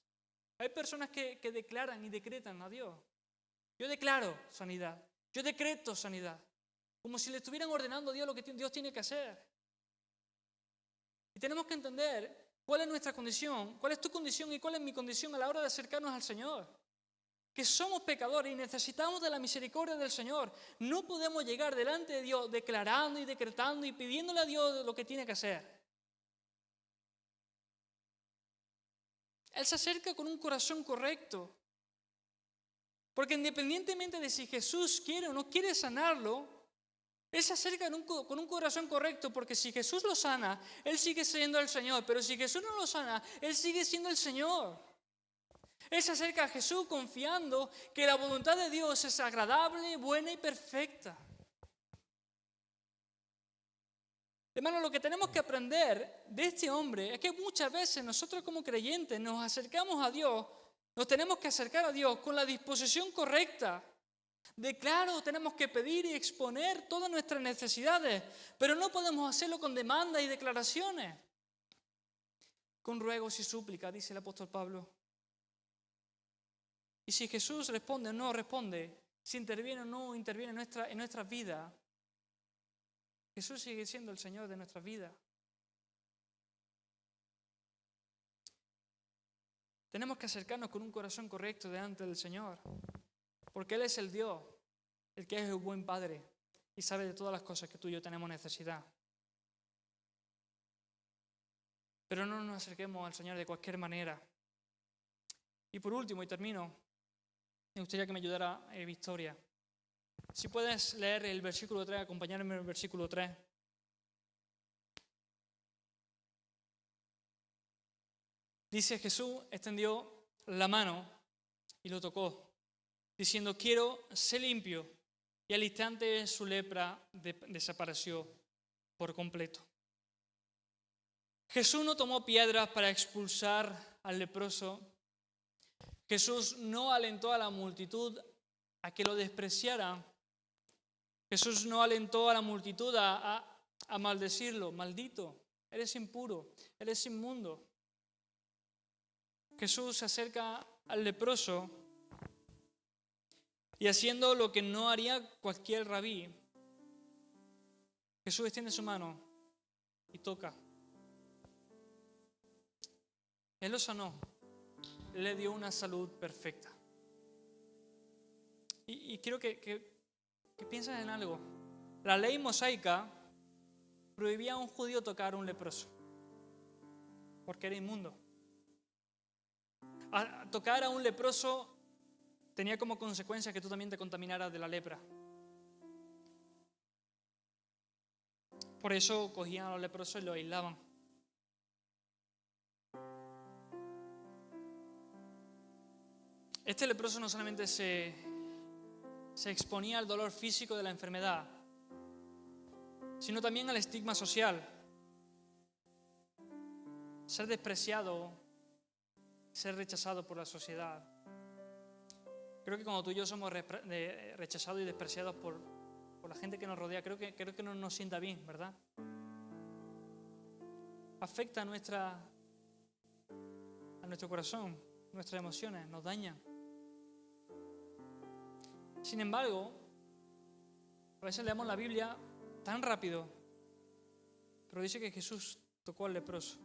Hay personas que declaran y decretan a Dios. Yo declaro sanidad. Yo decreto sanidad. Como si le estuvieran ordenando a Dios lo que Dios tiene que hacer. Y tenemos que entender cuál es nuestra condición, cuál es tu condición y cuál es mi condición a la hora de acercarnos al Señor. Que somos pecadores y necesitamos de la misericordia del Señor. No podemos llegar delante de Dios declarando y decretando y pidiéndole a Dios lo que tiene que hacer. Él se acerca con un corazón correcto. Porque independientemente de si Jesús quiere o no quiere sanarlo, Él se acerca con un corazón correcto, porque si Jesús lo sana, Él sigue siendo el Señor. Pero si Jesús no lo sana, Él sigue siendo el Señor. Él se acerca a Jesús confiando que la voluntad de Dios es agradable, buena y perfecta. Hermano, lo que tenemos que aprender de este hombre es que muchas veces nosotros como creyentes nos acercamos a Dios, nos tenemos que acercar a Dios con la disposición correcta. De claro, tenemos que pedir y exponer todas nuestras necesidades, pero no podemos hacerlo con demandas y declaraciones. Con ruegos y súplicas, dice el apóstol Pablo. Y si Jesús responde o no responde, si interviene o no interviene en nuestras vidas, Jesús sigue siendo el Señor de nuestras vidas. Tenemos que acercarnos con un corazón correcto delante del Señor, porque Él es el Dios, el que es el buen Padre y sabe de todas las cosas que tú y yo tenemos necesidad. Pero no nos acerquemos al Señor de cualquier manera. Y por último, y termino, me gustaría que me ayudara Victoria. Si puedes leer el versículo 3, acompañarme en el versículo 3. Dice: Jesús extendió la mano y lo tocó, diciendo: quiero, sé limpio. Y al instante su lepra desapareció por completo. Jesús no tomó piedras para expulsar al leproso. Jesús no alentó a la multitud a que lo despreciara. Jesús no alentó a la multitud a maldecirlo. Maldito, eres impuro, eres inmundo. Jesús se acerca al leproso y haciendo lo que no haría cualquier rabí, Jesús extiende su mano y toca. Él lo sanó. Él le dio una salud perfecta. Y quiero que pienses en algo. La ley mosaica prohibía a un judío tocar a un leproso, porque era inmundo. Tocar a un leproso tenía como consecuencia que tú también te contaminaras de la lepra. Por eso cogían a los leprosos y los aislaban. Este leproso no solamente se exponía al dolor físico de la enfermedad, sino también al estigma social. Ser despreciado, ser rechazado por la sociedad. Creo que cuando tú y yo somos rechazados y despreciados por la gente que nos rodea, creo que no nos sienta bien, ¿verdad? Afecta a nuestro corazón, nuestras emociones, nos daña. Sin embargo, a veces leemos la Biblia tan rápido, pero dice que Jesús tocó al leproso.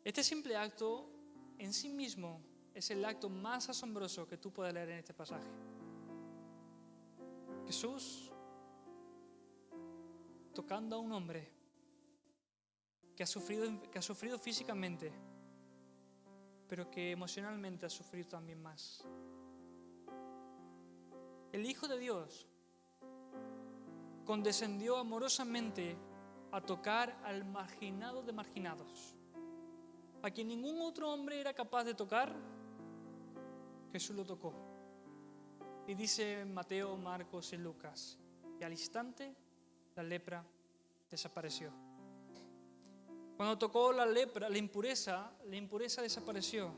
Este simple acto en sí mismo es el acto más asombroso que tú puedes leer en este pasaje. Jesús tocando a un hombre que ha sufrido físicamente, pero que emocionalmente ha sufrido también más. El Hijo de Dios condescendió amorosamente a tocar al marginado de marginados, a quien ningún otro hombre era capaz de tocar. Jesús lo tocó. Y dice Mateo, Marcos y Lucas que al instante la lepra desapareció. Cuando tocó la lepra, la impureza desapareció.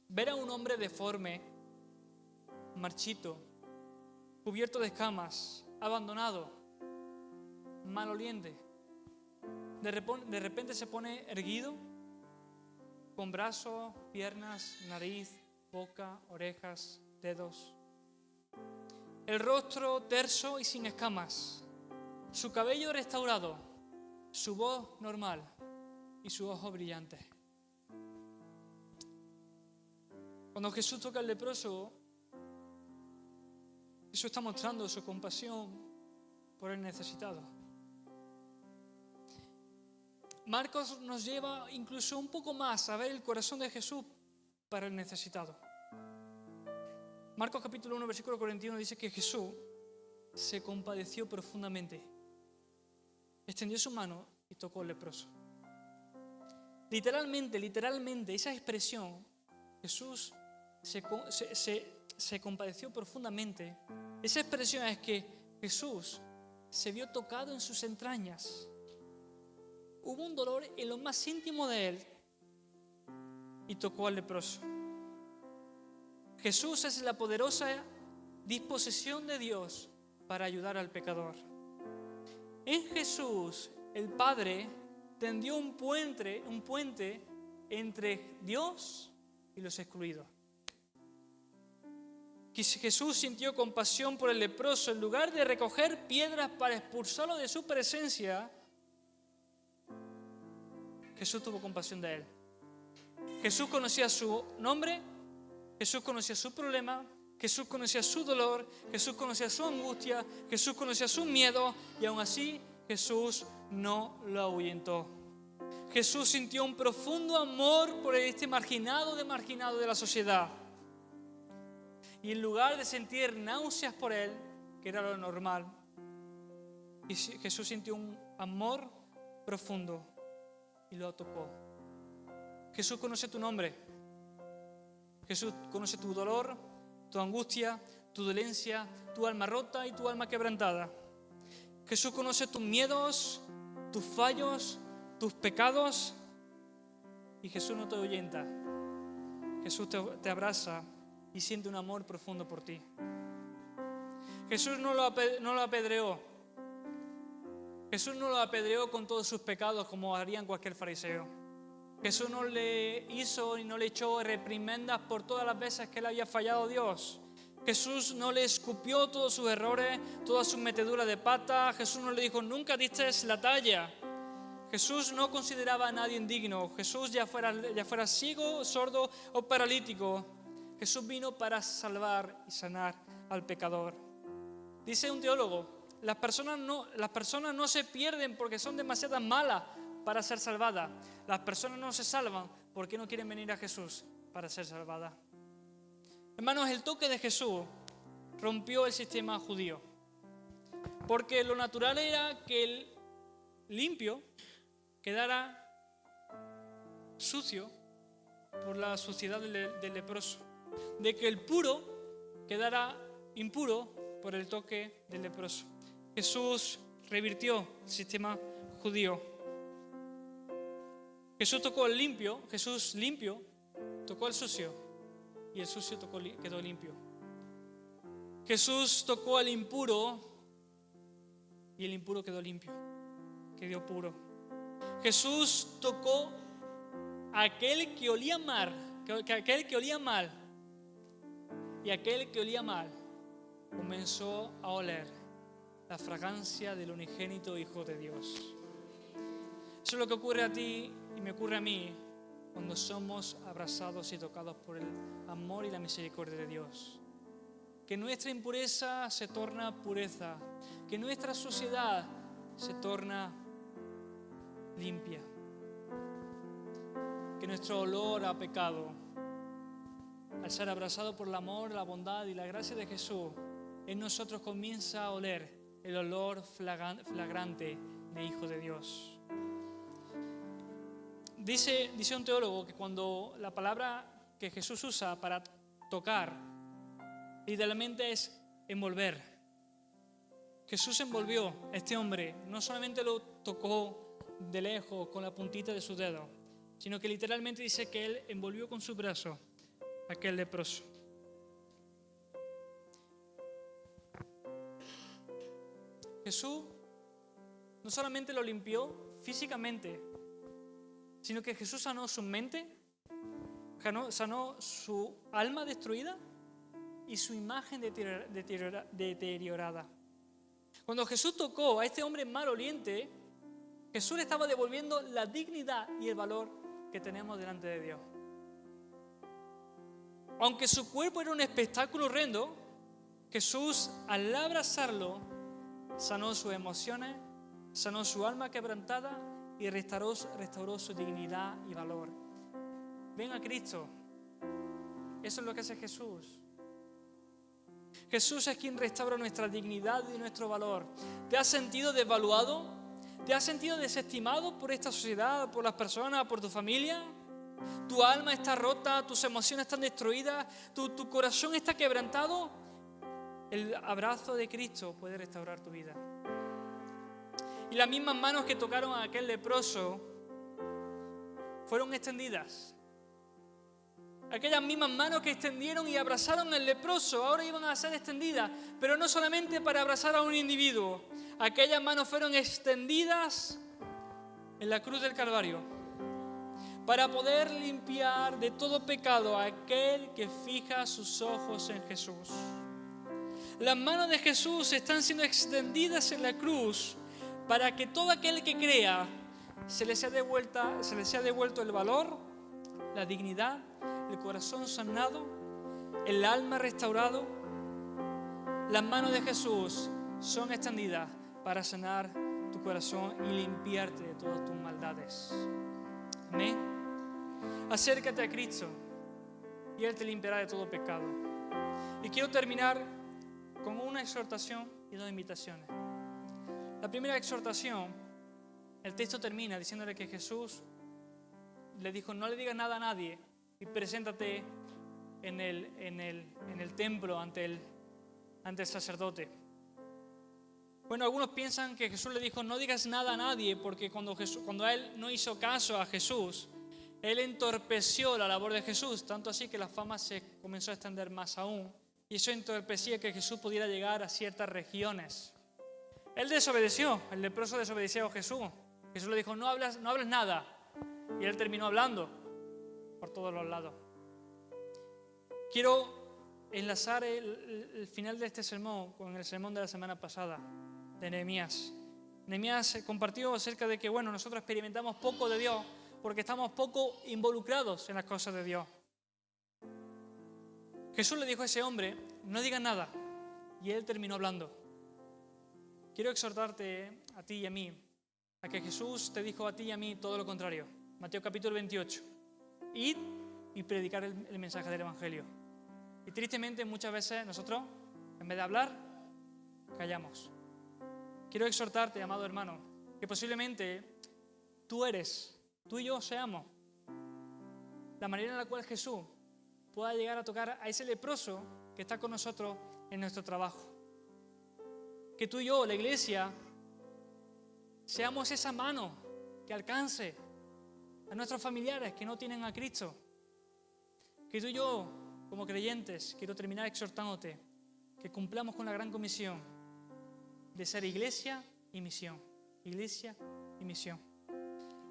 Ver a un hombre deforme, marchito, cubierto de escamas, abandonado, maloliente, de repente se pone erguido, con brazos, piernas, nariz, boca, orejas, dedos. El rostro terso y sin escamas, su cabello restaurado, su voz normal y sus ojos brillantes. Cuando Jesús toca al leproso, Jesús está mostrando su compasión por el necesitado. Marcos nos lleva incluso un poco más a ver el corazón de Jesús para el necesitado. Marcos capítulo 1, versículo 41 dice que Jesús se compadeció profundamente. Extendió su mano y tocó al leproso. Literalmente, esa expresión, Jesús se compadeció profundamente. Esa expresión es que Jesús se vio tocado en sus entrañas. Hubo un dolor en lo más íntimo de él y tocó al leproso. Jesús es la poderosa disposición de Dios para ayudar al pecador. En Jesús, el Padre tendió un puente entre Dios y los excluidos. Jesús sintió compasión por el leproso. En lugar de recoger piedras para expulsarlo de su presencia, Jesús tuvo compasión de él. Jesús conocía su nombre, Jesús conocía su problema, Jesús conocía su dolor, Jesús conocía su angustia, Jesús conocía su miedo, y aún así Jesús no lo ahuyentó. Jesús sintió un profundo amor por este marginado de la sociedad. Y en lugar de sentir náuseas por él, que era lo normal, Jesús sintió un amor profundo y lo tocó. Jesús conoce tu nombre. Jesús conoce tu dolor, tu angustia, tu dolencia, tu alma rota y tu alma quebrantada. Jesús conoce tus miedos, tus fallos, tus pecados, y Jesús no te ahuyenta. Jesús te abraza y siente un amor profundo por ti. Jesús no lo apedreó. Jesús no lo apedreó con todos sus pecados como harían cualquier fariseo. Jesús no le hizo y no le echó reprimendas por todas las veces que él había fallado a Dios. Jesús no le escupió todos sus errores, todas sus meteduras de pata. Jesús no le dijo, nunca diste la talla. Jesús no consideraba a nadie indigno. Jesús ya fuera ciego, sordo o paralítico. Jesús vino para salvar y sanar al pecador. Dice un teólogo, las personas no se pierden porque son demasiado malas para ser salvadas. Las personas no se salvan porque no quieren venir a Jesús para ser salvadas. Hermanos, el toque de Jesús rompió el sistema judío. Porque lo natural era que el limpio quedara sucio por la suciedad del leproso. De que el puro quedara impuro por el toque del leproso. Jesús revirtió el sistema judío. Jesús tocó al limpio, Jesús limpio tocó al sucio y el sucio quedó limpio. Jesús tocó al impuro y el impuro quedó limpio, quedó puro. Jesús tocó a aquel que olía mal, y aquel que olía mal comenzó a oler la fragancia del unigénito Hijo de Dios. Eso es lo que ocurre a ti y me ocurre a mí cuando somos abrazados y tocados por el amor y la misericordia de Dios. Que nuestra impureza se torna pureza, que nuestra suciedad se torna limpia, que nuestro olor a pecado, al ser abrazado por el amor, la bondad y la gracia de Jesús, en nosotros comienza a oler el olor flagrante de Hijo de Dios. Dice un teólogo que cuando la palabra que Jesús usa para tocar, literalmente es envolver. Jesús envolvió a este hombre, no solamente lo tocó de lejos con la puntita de su dedo, sino que literalmente dice que él envolvió con su brazo a aquel leproso. Jesús no solamente lo limpió físicamente, sino que Jesús sanó su mente, sanó su alma destruida y su imagen deteriorada. Cuando Jesús tocó a este hombre maloliente, Jesús le estaba devolviendo la dignidad y el valor que tenemos delante de Dios. Aunque su cuerpo era un espectáculo horrendo, Jesús, al abrazarlo, sanó sus emociones, sanó su alma quebrantada y restauró su dignidad y valor. Ven a Cristo. Eso es lo que hace Jesús. Jesús es quien restaura nuestra dignidad y nuestro valor. ¿Te has sentido desvaluado? ¿Te has sentido desestimado por esta sociedad, por las personas, por tu familia? ¿Tu alma está rota? ¿Tus emociones están destruidas? ¿Tu corazón está quebrantado? El abrazo de Cristo puede restaurar tu vida. Y las mismas manos que tocaron a aquel leproso fueron extendidas. Aquellas mismas manos que extendieron y abrazaron al leproso ahora iban a ser extendidas, pero no solamente para abrazar a un individuo. Aquellas manos fueron extendidas en la cruz del Calvario para poder limpiar de todo pecado a aquel que fija sus ojos en Jesús. Las manos de Jesús están siendo extendidas en la cruz para que todo aquel que crea se le sea devuelto el valor, la dignidad, el corazón sanado, el alma restaurado. Las manos de Jesús son extendidas para sanar tu corazón y limpiarte de todas tus maldades. Amén. Acércate a Cristo y Él te limpiará de todo pecado. Y quiero terminar con una exhortación y dos invitaciones. La primera exhortación, el texto termina diciéndole que Jesús le dijo: no le digas nada a nadie y preséntate en el templo ante el sacerdote. Bueno, algunos piensan que Jesús le dijo: no digas nada a nadie, porque cuando él no hizo caso a Jesús, él entorpeció la labor de Jesús, tanto así que la fama se comenzó a extender más aún, y eso entorpecía que Jesús pudiera llegar a ciertas regiones. Él desobedeció, el leproso desobedeció a Jesús. Jesús le dijo: no hables nada, y él terminó hablando por todos los lados. Quiero enlazar el final de este sermón con el sermón de la semana pasada, de Nehemías. Nehemías compartió acerca de que, nosotros experimentamos poco de Dios porque estamos poco involucrados en las cosas de Dios. Jesús le dijo a ese hombre: no digas nada, y él terminó hablando. Quiero exhortarte a ti y a mí, a que Jesús te dijo a ti y a mí todo lo contrario. Mateo capítulo 28. Id y predicar el mensaje del Evangelio. Y tristemente muchas veces nosotros, en vez de hablar, callamos. Quiero exhortarte, amado hermano, que posiblemente tú y yo seamos la manera en la cual Jesús pueda llegar a tocar a ese leproso que está con nosotros en nuestro trabajo. Que tú y yo, la iglesia, seamos esa mano que alcance a nuestros familiares que no tienen a Cristo. Que tú y yo, como creyentes, quiero terminar exhortándote que cumplamos con la gran comisión de ser iglesia y misión. Iglesia y misión.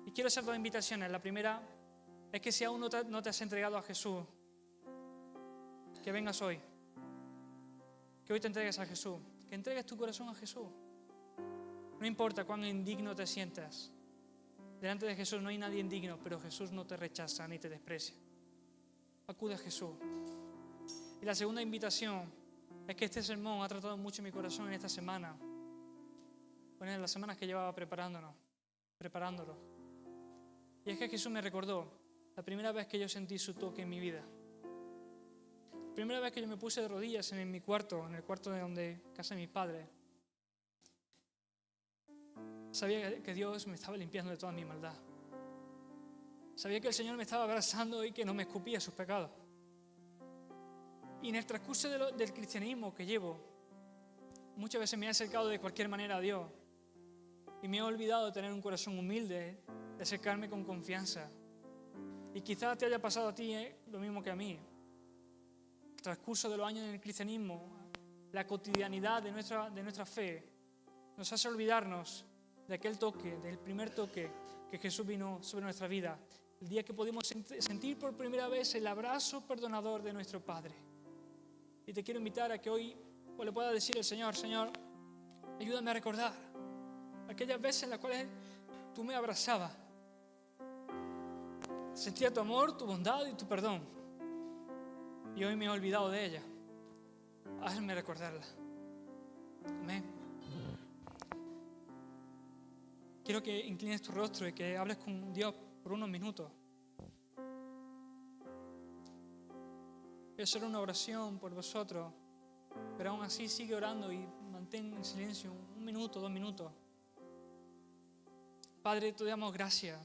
Y quiero hacer dos invitaciones. La primera es que si aún no te has entregado a Jesús, que vengas hoy. Que hoy te entregues a Jesús. Que entregues tu corazón a Jesús. No importa cuán indigno te sientas. Delante de Jesús no hay nadie indigno, pero Jesús no te rechaza ni te desprecia. Acude a Jesús. Y la segunda invitación es que este sermón ha tratado mucho mi corazón en esta semana. Bueno, en las semanas que llevaba preparándolo. Y es que Jesús me recordó la primera vez que yo sentí su toque en mi vida. La primera vez que yo me puse de rodillas en mi cuarto, en el cuarto de donde casa de mis padres. Sabía que Dios me estaba limpiando de toda mi maldad. Sabía que el Señor me estaba abrazando y que no me escupía sus pecados. Y en el transcurso del cristianismo que llevo, muchas veces me he acercado de cualquier manera a Dios y me he olvidado de tener un corazón humilde, de acercarme con confianza. Y quizás te haya pasado a ti lo mismo que a mí. El transcurso de los años en el cristianismo, la cotidianidad de nuestra fe, nos hace olvidarnos de aquel toque, del primer toque que Jesús vino sobre nuestra vida el día que pudimos sentir por primera vez el abrazo perdonador de nuestro Padre. Y te quiero invitar a que hoy le puedas decir al Señor: Señor, ayúdame a recordar aquellas veces en las cuales tú me abrazabas. Sentía tu amor, tu bondad y tu perdón. Y hoy me he olvidado de ella. Hazme recordarla. Amén. Quiero que inclines tu rostro y que hables con Dios por unos minutos. Voy a hacer una oración por vosotros, pero aún así sigue orando y mantén en silencio 1 minuto, 2 minutos. Padre, te damos gracias,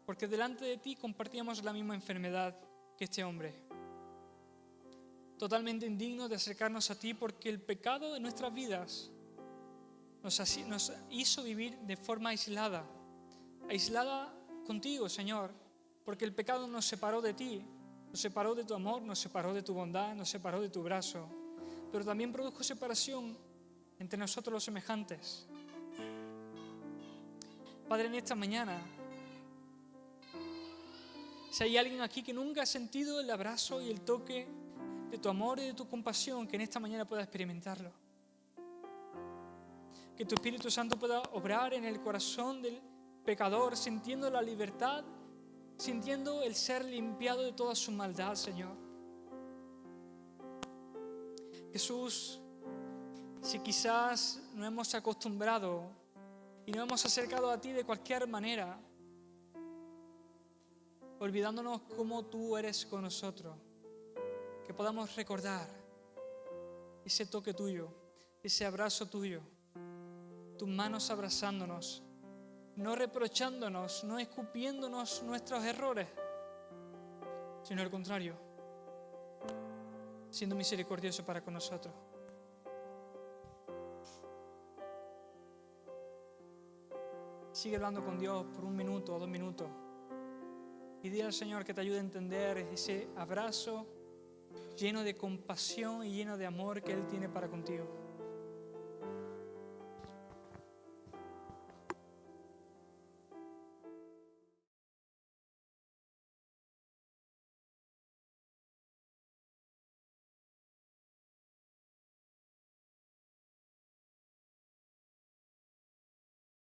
porque delante de ti compartíamos la misma enfermedad que este hombre. Totalmente indignos de acercarnos a ti, porque el pecado de nuestras vidas nos hizo vivir de forma aislada contigo, Señor, porque el pecado nos separó de ti, nos separó de tu amor, nos separó de tu bondad, nos separó de tu brazo, pero también produjo separación entre nosotros los semejantes. Padre, en esta mañana, si hay alguien aquí que nunca ha sentido el abrazo y el toque de tu amor y de tu compasión, que en esta mañana pueda experimentarlo. Que tu Espíritu Santo pueda obrar en el corazón del pecador, sintiendo la libertad, sintiendo el ser limpiado de toda su maldad, Señor. Jesús, si quizás no hemos acostumbrado y no hemos acercado a ti de cualquier manera, olvidándonos cómo tú eres con nosotros, que podamos recordar ese toque tuyo, ese abrazo tuyo, tus manos abrazándonos, no reprochándonos, no escupiéndonos nuestros errores, sino al contrario, siendo misericordioso para con nosotros. Sigue hablando con Dios por 1 minuto o 2 minutos y dile al Señor que te ayude a entender ese abrazo lleno de compasión y lleno de amor que Él tiene para contigo.